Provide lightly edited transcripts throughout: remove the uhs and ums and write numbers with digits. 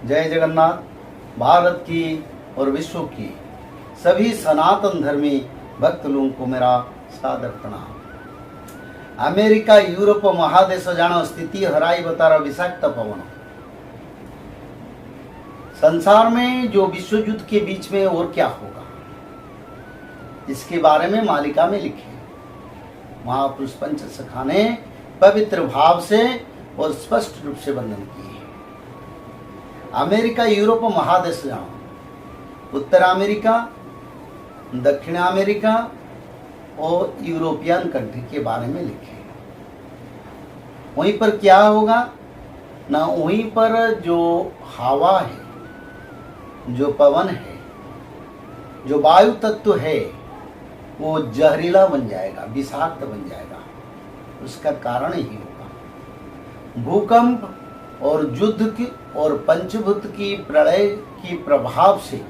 जय जगन्नाथ। भारत की और विश्व की सभी सनातन धर्मी भक्त लोगों को मेरा सादर प्रणाम। अमेरिका यूरोप महादेश जानो स्थिति हराई बतारा विषाक्त पवन। संसार में जो विश्व युद्ध के बीच में और क्या होगा, इसके बारे में मालिका में लिखे महापुरुष पंच सखा ने पवित्र भाव से और स्पष्ट रूप से वर्णन किए। अमेरिका यूरोप महादेश जानो, उत्तर अमेरिका, दक्षिण अमेरिका और यूरोपियन कंट्री के बारे में लिखे। वहीं पर क्या होगा ना, वहीं पर जो हवा है, जो पवन है, जो वायु तत्व है, वो जहरीला बन जाएगा, विषाक्त बन जाएगा। उसका कारण ही होगा भूकंप और युद्ध की और पंचभूत की प्रलय की प्रभाव से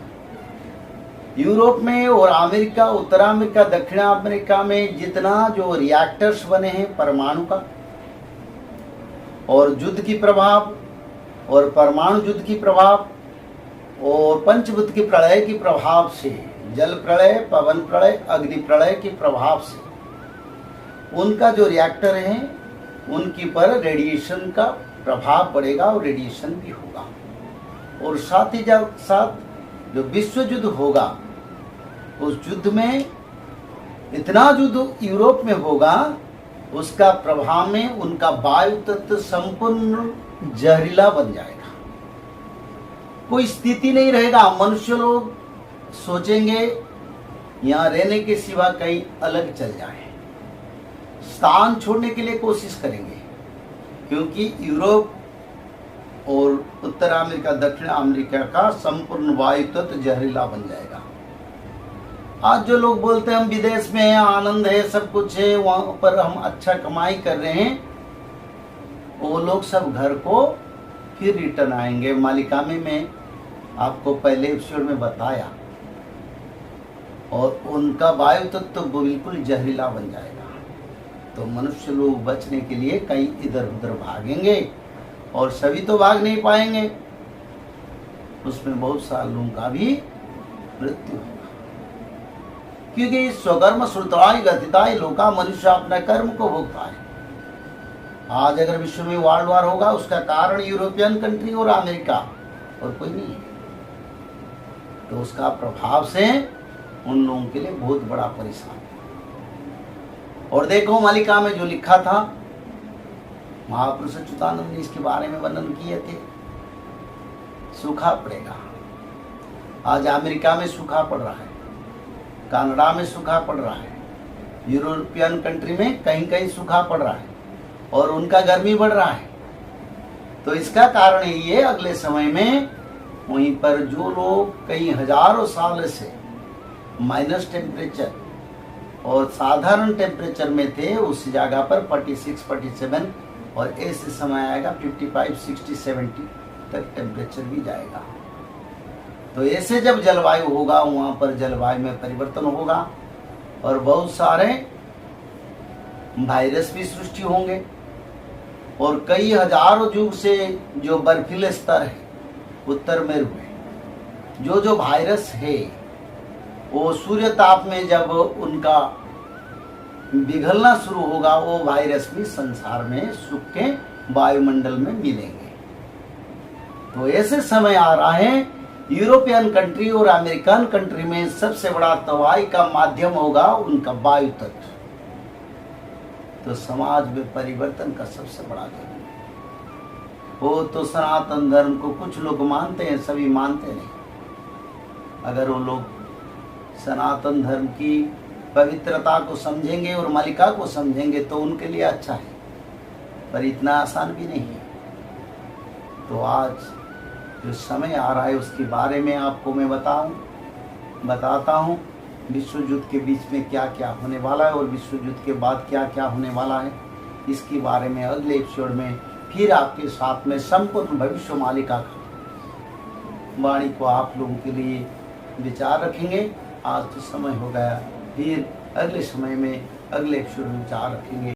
यूरोप में और अमेरिका, उत्तर अमेरिका, दक्षिण अमेरिका में जितना जो रिएक्टर्स बने हैं परमाणु का, और युद्ध की प्रभाव और परमाणु युद्ध की प्रभाव और पंचभूत की प्रलय की प्रभाव से, जल प्रलय, पवन प्रलय, अग्नि प्रलय के प्रभाव से उनका जो रिएक्टर है उनकी पर रेडिएशन का प्रभाव बढ़ेगा और रेडिएशन भी होगा। और साथ ही साथ जो विश्व युद्ध होगा, उस युद्ध में इतना युद्ध यूरोप में होगा, उसका प्रभाव में उनका वायु तत्व संपूर्ण जहरीला बन जाएगा। कोई स्थिति नहीं रहेगा। मनुष्य लोग सोचेंगे यहाँ रहने के सिवा कहीं अलग चल जाए, स्थान छोड़ने के लिए कोशिश करेंगे, क्योंकि यूरोप और उत्तर अमेरिका, दक्षिण अमेरिका का संपूर्ण वायु तत्व जहरीला बन जाएगा। आज जो लोग बोलते हैं हम विदेश में हैं, आनंद है, सब कुछ है, वहां पर हम अच्छा कमाई कर रहे हैं, वो लोग सब घर को फिर रिटर्न आएंगे। मालिका में मैं आपको पहले एपिसोड में बताया, और उनका वायु तत्व तो बिल्कुल जहरीला बन जाएगा। तो मनुष्य लोग बचने के लिए कहीं इधर उधर भागेंगे, और सभी तो भाग नहीं पाएंगे, उसमें बहुत सारे लोगों का भी मृत्यु होगा। क्योंकि स्वकर्म श्रुतवाय गतिताय लोका, मनुष्य अपना कर्म को भोगता है। आज अगर विश्व में वर्ल्ड वार होगा, उसका कारण यूरोपियन कंट्री और अमेरिका और कोई नहीं है। तो उसका प्रभाव से उन लोगों के लिए बहुत बड़ा परेशान। और देखो मालिका में जो लिखा था, महापुरुष अच्युतानंद ने इसके बारे में वर्णन किए थे। सूखा पड़ेगा। आज अमेरिका में सूखा पड़ रहा है, कनाडा में सूखा पड़ रहा है, यूरोपियन कंट्री में कहीं कहीं सूखा पड़ रहा है, और उनका गर्मी बढ़ रहा है। तो इसका कारण ये अगले समय में वहीं पर जो लोग कई हजारों साल से माइनस टेम्परेचर और साधारण टेम्परेचर में थे, उस जगह पर 46, 47 और ऐसे समय आएगा 55, 60, 70 तक टेम्परेचर भी जाएगा। तो ऐसे जब जलवायु होगा, वहाँ पर जलवायु में परिवर्तन होगा, और बहुत सारे वायरस भी सृष्टि होंगे। और कई हजारों युग से जो बर्फीले स्तर है उत्तर मेरु में, जो वायरस है, वो सूर्य ताप में जब उनका पिघलना शुरू होगा, वो वायरस भी संसार में सूख के वायुमंडल में मिलेंगे। तो ऐसे समय आ रहा है, यूरोपियन कंट्री और अमेरिकन कंट्री में सबसे बड़ा तबाही का माध्यम होगा उनका वायु तत्व। तो समाज में परिवर्तन का सबसे बड़ा जरूरी है। वो तो सनातन धर्म को कुछ लोग मानते हैं, सभी मानते नहीं। अगर वो लोग सनातन धर्म की पवित्रता को समझेंगे और मालिका को समझेंगे तो उनके लिए अच्छा है, पर इतना आसान भी नहीं है। तो आज जो समय आ रहा है उसके बारे में आपको मैं बताता हूँ। विश्व युद्ध के बीच में क्या क्या होने वाला है और विश्व युद्ध के बाद क्या क्या होने वाला है, इसके बारे में अगले एपिसोड में फिर आपके साथ में संपूर्ण भविष्य मालिका का वाणी को आप लोगों के लिए विचार रखेंगे। आज तो समय हो गया, फिर अगले समय में अगले एपिसोड में विचार रखेंगे।